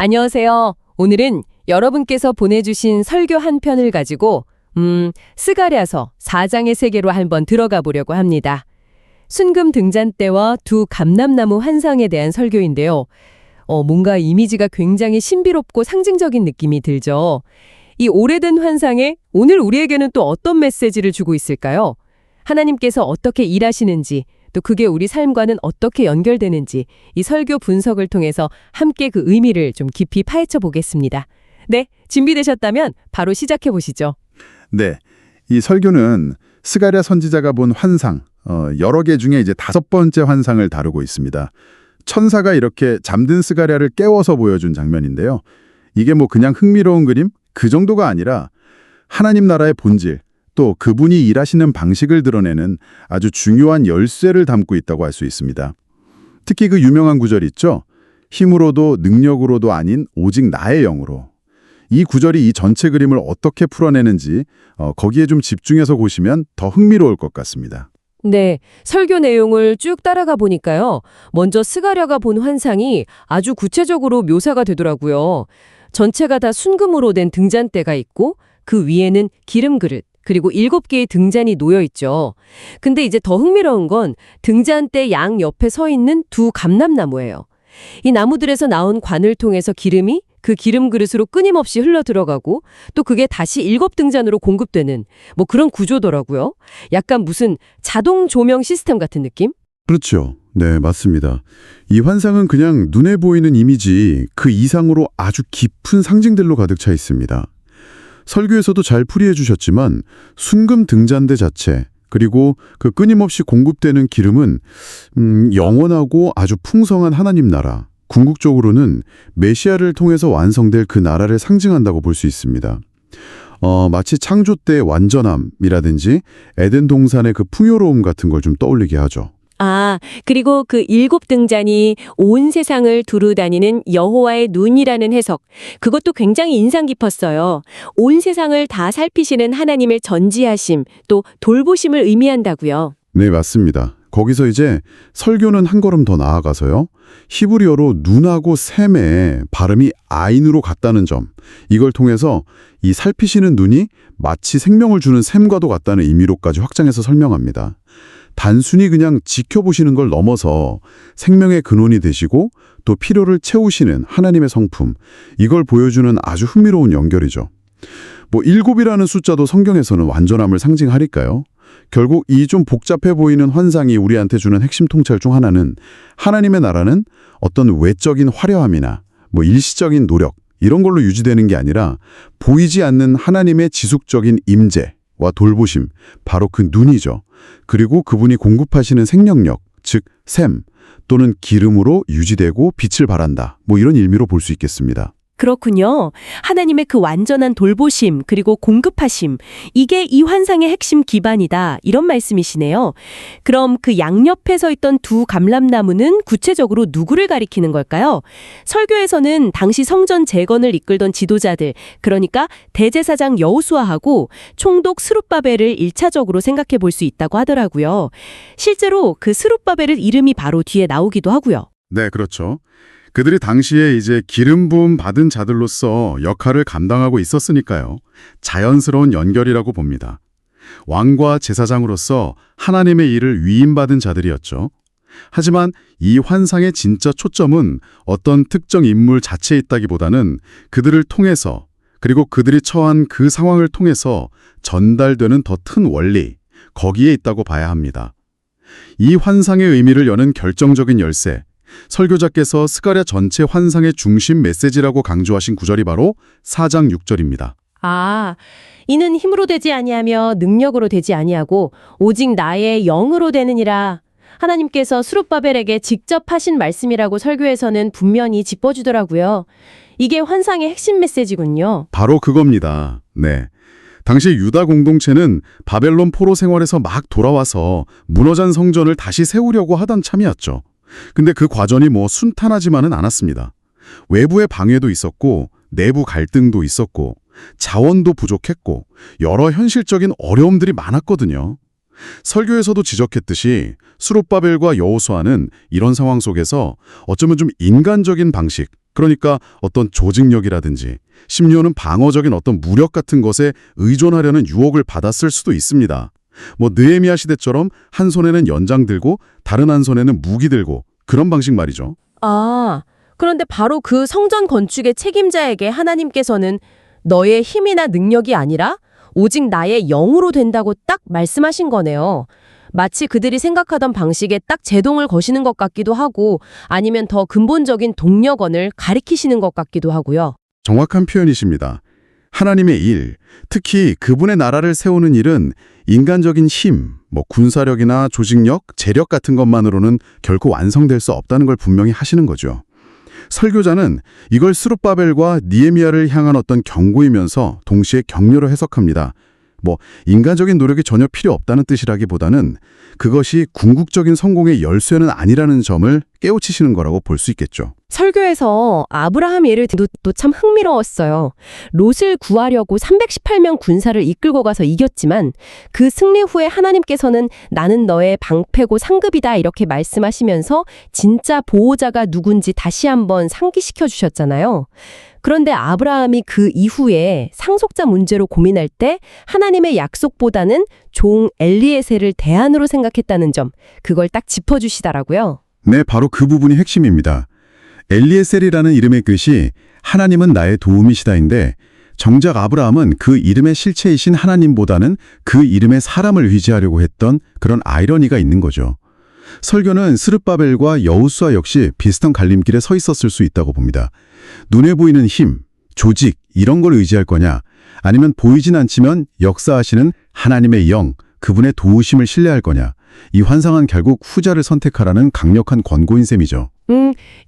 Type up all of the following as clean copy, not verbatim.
안녕하세요. 오늘은 여러분께서 보내주신 설교 한 편을 가지고 스가랴서 4장의 세계로 한번 들어가 보려고 합니다. 순금 등잔 때와 두 감람나무 환상에 대한 설교인데요. 뭔가 이미지가 굉장히 신비롭고 상징적인 느낌이 들죠. 이 오래된 환상에 오늘 우리에게는 또 어떤 메시지를 주고 있을까요? 하나님께서 어떻게 일하시는지, 또 그게 우리 삶과는 어떻게 연결되는지 이 설교 분석을 통해서 함께 그 의미를 좀 깊이 파헤쳐 보겠습니다. 네, 준비되셨다면 바로 시작해 보시죠. 네, 이 설교는 스가랴 선지자가 본 환상, 여러 개 중에 이제 5번째 환상을 다루고 있습니다. 천사가 이렇게 잠든 스가랴를 깨워서 보여준 장면인데요. 이게 뭐 그냥 흥미로운 그림? 그 정도가 아니라 하나님 나라의 본질, 또 그분이 일하시는 방식을 드러내는 아주 중요한 열쇠를 담고 있다고 할 수 있습니다. 특히 그 유명한 구절 있죠? 힘으로도 능력으로도 아닌 오직 나의 영으로. 이 구절이 이 전체 그림을 어떻게 풀어내는지 거기에 좀 집중해서 보시면 더 흥미로울 것 같습니다. 네, 설교 내용을 쭉 따라가 보니까요. 먼저 스가랴가 본 환상이 아주 구체적으로 묘사가 되더라고요. 전체가 다 순금으로 된 등잔대가 있고 그 위에는 기름 그릇, 그리고 7개의 등잔이 놓여 있죠. 근데 이제 더 흥미로운 건 등잔대 양 옆에 서 있는 두 감람나무예요. 이 나무들에서 나온 관을 통해서 기름이 그 기름 그릇으로 끊임없이 흘러 들어가고 또 그게 다시 7등잔으로 공급되는 뭐 그런 구조더라고요. 약간 무슨 자동 조명 시스템 같은 느낌? 그렇죠. 네, 맞습니다. 이 환상은 그냥 눈에 보이는 이미지 그 이상으로 아주 깊은 상징들로 가득 차 있습니다. 설교에서도 잘 풀이해 주셨지만 순금 등잔대 자체 그리고 그 끊임없이 공급되는 기름은 영원하고 아주 풍성한 하나님 나라, 궁극적으로는 메시아를 통해서 완성될 그 나라를 상징한다고 볼 수 있습니다. 마치 창조 때의 완전함이라든지 에덴 동산의 그 풍요로움 같은 걸 좀 떠올리게 하죠. 아, 그리고 그 7등잔이 온 세상을 두루 다니는 여호와의 눈이라는 해석. 그것도 굉장히 인상 깊었어요. 온 세상을 다 살피시는 하나님의 전지하심, 또 돌보심을 의미한다고요. 네, 맞습니다. 거기서 이제 설교는 한 걸음 더 나아가서요. 히브리어로 눈하고 샘의 발음이 아인으로 같다는 점. 이걸 통해서 이 살피시는 눈이 마치 생명을 주는 샘과도 같다는 의미로까지 확장해서 설명합니다. 단순히 그냥 지켜보시는 걸 넘어서 생명의 근원이 되시고 또 필요를 채우시는 하나님의 성품, 이걸 보여주는 아주 흥미로운 연결이죠. 뭐 7이라는 숫자도 성경에서는 완전함을 상징하니까요. 결국 이 좀 복잡해 보이는 환상이 우리한테 주는 핵심 통찰 중 하나는 하나님의 나라는 어떤 외적인 화려함이나 뭐 일시적인 노력 이런 걸로 유지되는 게 아니라 보이지 않는 하나님의 지속적인 임재와 돌보심, 바로 그 눈이죠. 그리고 그분이 공급하시는 생명력, 즉 샘 또는 기름으로 유지되고 빛을 발한다. 뭐 이런 의미로 볼 수 있겠습니다. 그렇군요. 하나님의 그 완전한 돌보심 그리고 공급하심, 이게 이 환상의 핵심 기반이다, 이런 말씀이시네요. 그럼 그 양옆에 서 있던 두 감람나무는 구체적으로 누구를 가리키는 걸까요? 설교에서는 당시 성전 재건을 이끌던 지도자들, 그러니까 대제사장 여호수아하고 총독 스룹바벨을 1차적으로 생각해 볼 수 있다고 하더라고요. 실제로 그 스룹바벨의 이름이 바로 뒤에 나오기도 하고요. 네, 그렇죠. 그들이 당시에 이제 기름 부음 받은 자들로서 역할을 감당하고 있었으니까요. 자연스러운 연결이라고 봅니다. 왕과 제사장으로서 하나님의 일을 위임받은 자들이었죠. 하지만 이 환상의 진짜 초점은 어떤 특정 인물 자체에 있다기보다는 그들을 통해서, 그리고 그들이 처한 그 상황을 통해서 전달되는 더 큰 원리, 거기에 있다고 봐야 합니다. 이 환상의 의미를 여는 결정적인 열쇠, 설교자께서 스가랴 전체 환상의 중심 메시지라고 강조하신 구절이 바로 4장 6절입니다. 아, 이는 힘으로 되지 아니하며 능력으로 되지 아니하고 오직 나의 영으로 되느니라. 하나님께서 스룹바벨에게 직접 하신 말씀이라고 설교에서는 분명히 짚어주더라고요. 이게 환상의 핵심 메시지군요. 바로 그겁니다. 네. 당시 유다 공동체는 바벨론 포로 생활에서 막 돌아와서 무너진 성전을 다시 세우려고 하던 참이었죠. 근데 그 과정이 뭐 순탄하지만은 않았습니다. 외부의 방해도 있었고 내부 갈등도 있었고 자원도 부족했고 여러 현실적인 어려움들이 많았거든요. 설교에서도 지적했듯이 스룹바벨과 여호수아는 이런 상황 속에서 어쩌면 좀 인간적인 방식, 그러니까 어떤 조직력이라든지 심지어는 방어적인 어떤 무력 같은 것에 의존하려는 유혹을 받았을 수도 있습니다. 뭐 느헤미야 시대처럼 한 손에는 연장 들고 다른 한 손에는 무기 들고 그런 방식 말이죠. 아, 그런데 바로 그 성전 건축의 책임자에게 하나님께서는 너의 힘이나 능력이 아니라 오직 나의 영으로 된다고 딱 말씀하신 거네요. 마치 그들이 생각하던 방식에 딱 제동을 거시는 것 같기도 하고 아니면 더 근본적인 동력원을 가리키시는 것 같기도 하고요. 정확한 표현이십니다. 하나님의 일, 특히 그분의 나라를 세우는 일은 인간적인 힘, 군사력이나 조직력, 재력 같은 것만으로는 결코 완성될 수 없다는 걸 분명히 하시는 거죠. 설교자는 이걸 스룹바벨과 느헤미야를 향한 어떤 경고이면서 동시에 격려로 해석합니다. 인간적인 노력이 전혀 필요 없다는 뜻이라기보다는 그것이 궁극적인 성공의 열쇠는 아니라는 점을 깨우치시는 거라고 볼 수 있겠죠. 설교에서 아브라함 예를 들도 참 흥미로웠어요. 롯을 구하려고 318명 군사를 이끌고 가서 이겼지만 그 승리 후에 하나님께서는 나는 너의 방패고 상급이다 이렇게 말씀하시면서 진짜 보호자가 누군지 다시 한번 상기시켜 주셨잖아요. 그런데 아브라함이 그 이후에 상속자 문제로 고민할 때 하나님의 약속보다는 종 엘리에셀을 대안으로 생각했다는 점, 그걸 딱 짚어주시더라고요. 네, 바로 그 부분이 핵심입니다. 엘리에셀이라는 이름의 뜻이 하나님은 나의 도움이시다인데 정작 아브라함은 그 이름의 실체이신 하나님보다는 그 이름의 사람을 의지하려고 했던 그런 아이러니가 있는 거죠. 설교는 스룹바벨과 여호수아 역시 비슷한 갈림길에 서 있었을 수 있다고 봅니다. 눈에 보이는 힘, 조직 이런 걸 의지할 거냐 아니면 보이진 않지만 역사하시는 하나님의 영, 그분의 도우심을 신뢰할 거냐 이 환상은 결국 후자를 선택하라는 강력한 권고인 셈이죠.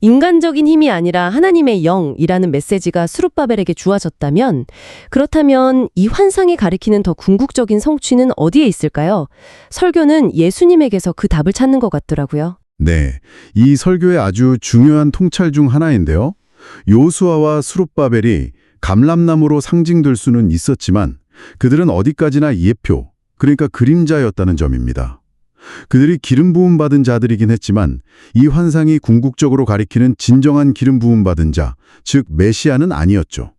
인간적인 힘이 아니라 하나님의 영이라는 메시지가 스룹바벨에게 주어졌다면 그렇다면 이 환상이 가리키는 더 궁극적인 성취는 어디에 있을까요? 설교는 예수님에게서 그 답을 찾는 것 같더라고요. 네, 이 설교의 아주 중요한 통찰 중 하나인데요. 여호수아와 스룹바벨이 감람나무로 상징될 수는 있었지만 그들은 어디까지나 예표, 그러니까 그림자였다는 점입니다. 그들이 기름 부음 받은 자들이긴 했지만 이 환상이 궁극적으로 가리키는 진정한 기름 부음 받은 자, 즉 메시아는 아니었죠.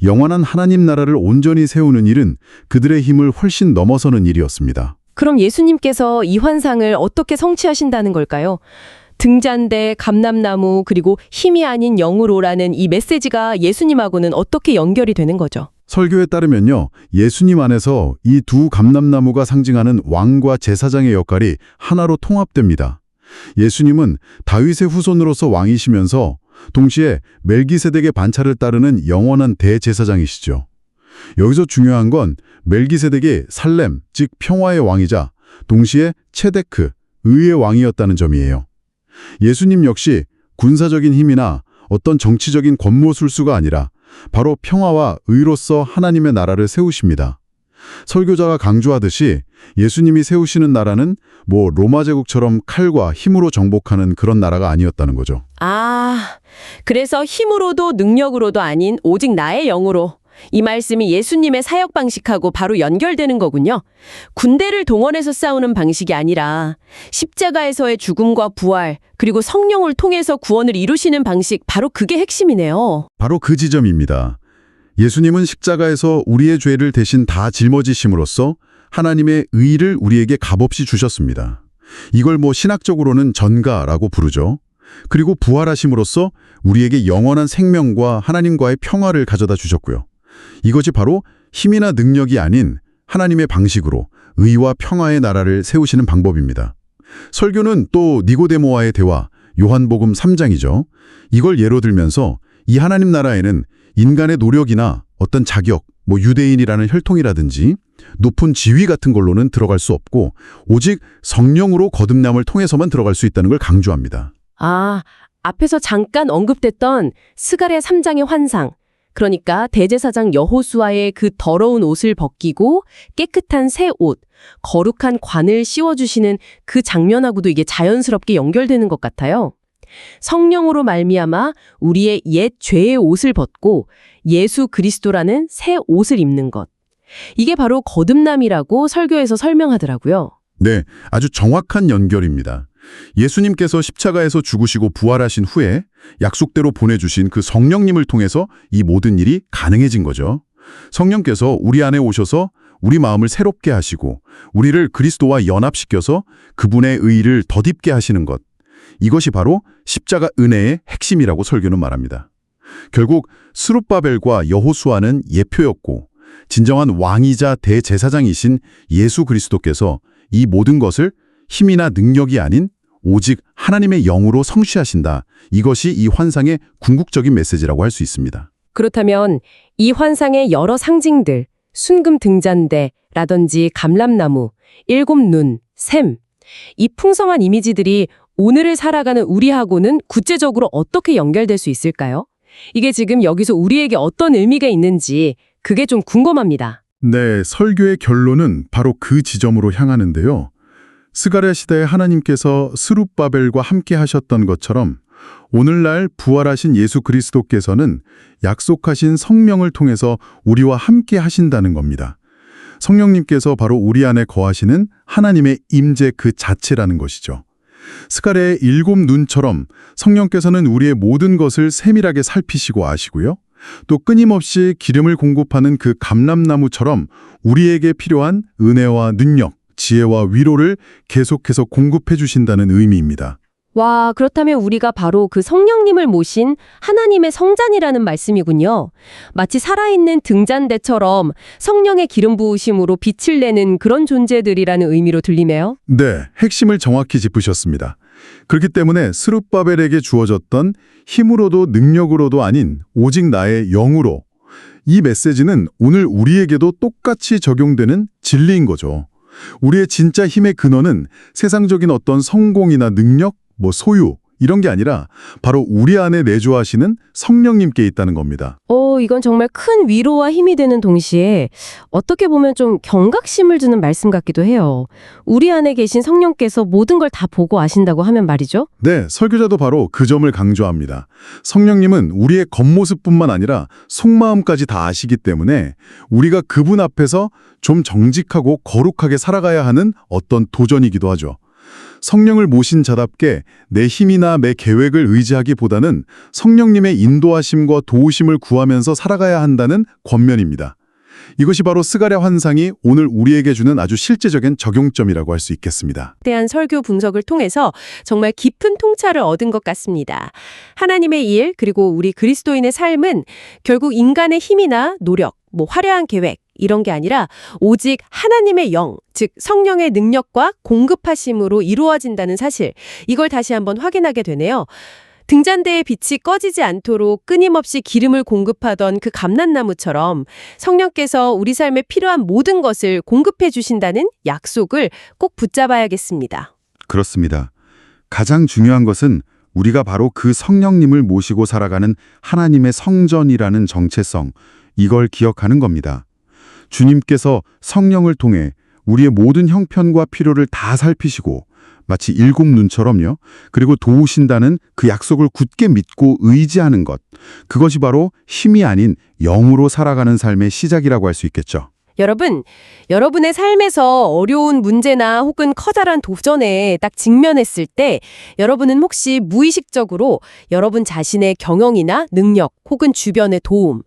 영원한 하나님 나라를 온전히 세우는 일은 그들의 힘을 훨씬 넘어서는 일이었습니다. 그럼 예수님께서 이 환상을 어떻게 성취하신다는 걸까요? 등잔대, 감람나무, 그리고 힘이 아닌 영으로라는 이 메시지가 예수님하고는 어떻게 연결이 되는 거죠? 설교에 따르면요, 예수님 안에서 이 두 감람나무가 상징하는 왕과 제사장의 역할이 하나로 통합됩니다. 예수님은 다윗의 후손으로서 왕이시면서 동시에 멜기세덱의 반차를 따르는 영원한 대제사장이시죠. 여기서 중요한 건 멜기세덱이 살렘, 즉 평화의 왕이자 동시에 체데크, 의의 왕이었다는 점이에요. 예수님 역시 군사적인 힘이나 어떤 정치적인 권모술수가 아니라 바로 평화와 의로서 하나님의 나라를 세우십니다. 설교자가 강조하듯이 예수님이 세우시는 나라는 로마 제국처럼 칼과 힘으로 정복하는 그런 나라가 아니었다는 거죠. 아, 그래서 힘으로도 능력으로도 아닌 오직 나의 영으로. 이 말씀이 예수님의 사역 방식하고 바로 연결되는 거군요. 군대를 동원해서 싸우는 방식이 아니라 십자가에서의 죽음과 부활, 그리고 성령을 통해서 구원을 이루시는 방식, 바로 그게 핵심이네요. 바로 그 지점입니다. 예수님은 십자가에서 우리의 죄를 대신 다 짊어지심으로써 하나님의 의를 우리에게 값없이 주셨습니다. 이걸 신학적으로는 전가라고 부르죠. 그리고 부활하심으로써 우리에게 영원한 생명과 하나님과의 평화를 가져다 주셨고요. 이것이 바로 힘이나 능력이 아닌 하나님의 방식으로 의와 평화의 나라를 세우시는 방법입니다. 설교는 또 니고데모와의 대화, 요한복음 3장이죠. 이걸 예로 들면서 이 하나님 나라에는 인간의 노력이나 어떤 자격, 유대인이라는 혈통이라든지 높은 지위 같은 걸로는 들어갈 수 없고 오직 성령으로 거듭남을 통해서만 들어갈 수 있다는 걸 강조합니다. 아, 앞에서 잠깐 언급됐던 스가랴 3장의 환상. 그러니까 대제사장 여호수아의 그 더러운 옷을 벗기고 깨끗한 새 옷, 거룩한 관을 씌워주시는 그 장면하고도 이게 자연스럽게 연결되는 것 같아요. 성령으로 말미암아 우리의 옛 죄의 옷을 벗고 예수 그리스도라는 새 옷을 입는 것. 이게 바로 거듭남이라고 설교에서 설명하더라고요. 네, 아주 정확한 연결입니다. 예수님께서 십자가에서 죽으시고 부활하신 후에 약속대로 보내주신 그 성령님을 통해서 이 모든 일이 가능해진 거죠. 성령께서 우리 안에 오셔서 우리 마음을 새롭게 하시고 우리를 그리스도와 연합시켜서 그분의 의의를 덧입게 하시는 것. 이것이 바로 십자가 은혜의 핵심이라고 설교는 말합니다. 결국 스룹바벨과 여호수아는 예표였고 진정한 왕이자 대제사장이신 예수 그리스도께서 이 모든 것을 힘이나 능력이 아닌 오직 하나님의 영으로 성취하신다. 이것이 이 환상의 궁극적인 메시지라고 할 수 있습니다. 그렇다면 이 환상의 여러 상징들, 순금 등잔대라든지 감람나무, 일곱 눈, 샘, 이 풍성한 이미지들이 오늘을 살아가는 우리하고는 구체적으로 어떻게 연결될 수 있을까요? 이게 지금 여기서 우리에게 어떤 의미가 있는지 그게 좀 궁금합니다. 네, 설교의 결론은 바로 그 지점으로 향하는데요. 스가랴 시대에 하나님께서 스룹바벨과 함께 하셨던 것처럼 오늘날 부활하신 예수 그리스도께서는 약속하신 성령을 통해서 우리와 함께 하신다는 겁니다. 성령님께서 바로 우리 안에 거하시는 하나님의 임재 그 자체라는 것이죠. 스가랴의 일곱 눈처럼 성령께서는 우리의 모든 것을 세밀하게 살피시고 아시고요. 또 끊임없이 기름을 공급하는 그 감람나무처럼 우리에게 필요한 은혜와 능력, 지혜와 위로를 계속해서 공급해 주신다는 의미입니다. 와, 그렇다면 우리가 바로 그 성령님을 모신 하나님의 성잔이라는 말씀이군요. 마치 살아있는 등잔대처럼 성령의 기름 부으심으로 빛을 내는 그런 존재들이라는 의미로 들리네요. 네, 핵심을 정확히 짚으셨습니다. 그렇기 때문에 스룹바벨에게 주어졌던 힘으로도 능력으로도 아닌 오직 나의 영으로, 이 메시지는 오늘 우리에게도 똑같이 적용되는 진리인 거죠. 우리의 진짜 힘의 근원은 세상적인 어떤 성공이나 능력, 소유 이런 게 아니라 바로 우리 안에 내주하시는 성령님께 있다는 겁니다. 이건 정말 큰 위로와 힘이 되는 동시에 어떻게 보면 좀 경각심을 주는 말씀 같기도 해요. 우리 안에 계신 성령께서 모든 걸 다 보고 아신다고 하면 말이죠. 네, 설교자도 바로 그 점을 강조합니다. 성령님은 우리의 겉모습뿐만 아니라 속마음까지 다 아시기 때문에 우리가 그분 앞에서 좀 정직하고 거룩하게 살아가야 하는 어떤 도전이기도 하죠. 성령을 모신 자답게 내 힘이나 내 계획을 의지하기보다는 성령님의 인도하심과 도우심을 구하면서 살아가야 한다는 권면입니다. 이것이 바로 스가랴 환상이 오늘 우리에게 주는 아주 실제적인 적용점이라고 할 수 있겠습니다. 대한 설교 분석을 통해서 정말 깊은 통찰을 얻은 것 같습니다. 하나님의 일 그리고 우리 그리스도인의 삶은 결국 인간의 힘이나 노력, 화려한 계획 이런 게 아니라 오직 하나님의 영, 즉 성령의 능력과 공급하심으로 이루어진다는 사실, 이걸 다시 한번 확인하게 되네요. 등잔대의 빛이 꺼지지 않도록 끊임없이 기름을 공급하던 그 감람나무처럼 성령께서 우리 삶에 필요한 모든 것을 공급해 주신다는 약속을 꼭 붙잡아야겠습니다. 그렇습니다. 가장 중요한 것은 우리가 바로 그 성령님을 모시고 살아가는 하나님의 성전이라는 정체성, 이걸 기억하는 겁니다. 주님께서 성령을 통해 우리의 모든 형편과 필요를 다 살피시고 마치 일곱 눈처럼요. 그리고 도우신다는 그 약속을 굳게 믿고 의지하는 것. 그것이 바로 힘이 아닌 영으로 살아가는 삶의 시작이라고 할 수 있겠죠. 여러분, 여러분의 삶에서 어려운 문제나 혹은 커다란 도전에 딱 직면했을 때 여러분은 혹시 무의식적으로 여러분 자신의 경영이나 능력 혹은 주변의 도움,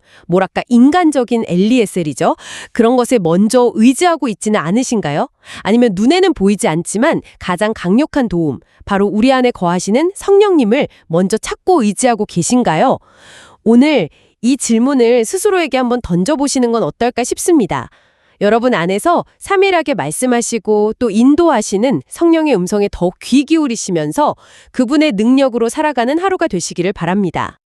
인간적인 엘리에셀이죠. 그런 것에 먼저 의지하고 있지는 않으신가요? 아니면 눈에는 보이지 않지만 가장 강력한 도움, 바로 우리 안에 거하시는 성령님을 먼저 찾고 의지하고 계신가요? 오늘 이 질문을 스스로에게 한번 던져보시는 건 어떨까 싶습니다. 여러분 안에서 삼일하게 말씀하시고 또 인도하시는 성령의 음성에 더 귀 기울이시면서 그분의 능력으로 살아가는 하루가 되시기를 바랍니다.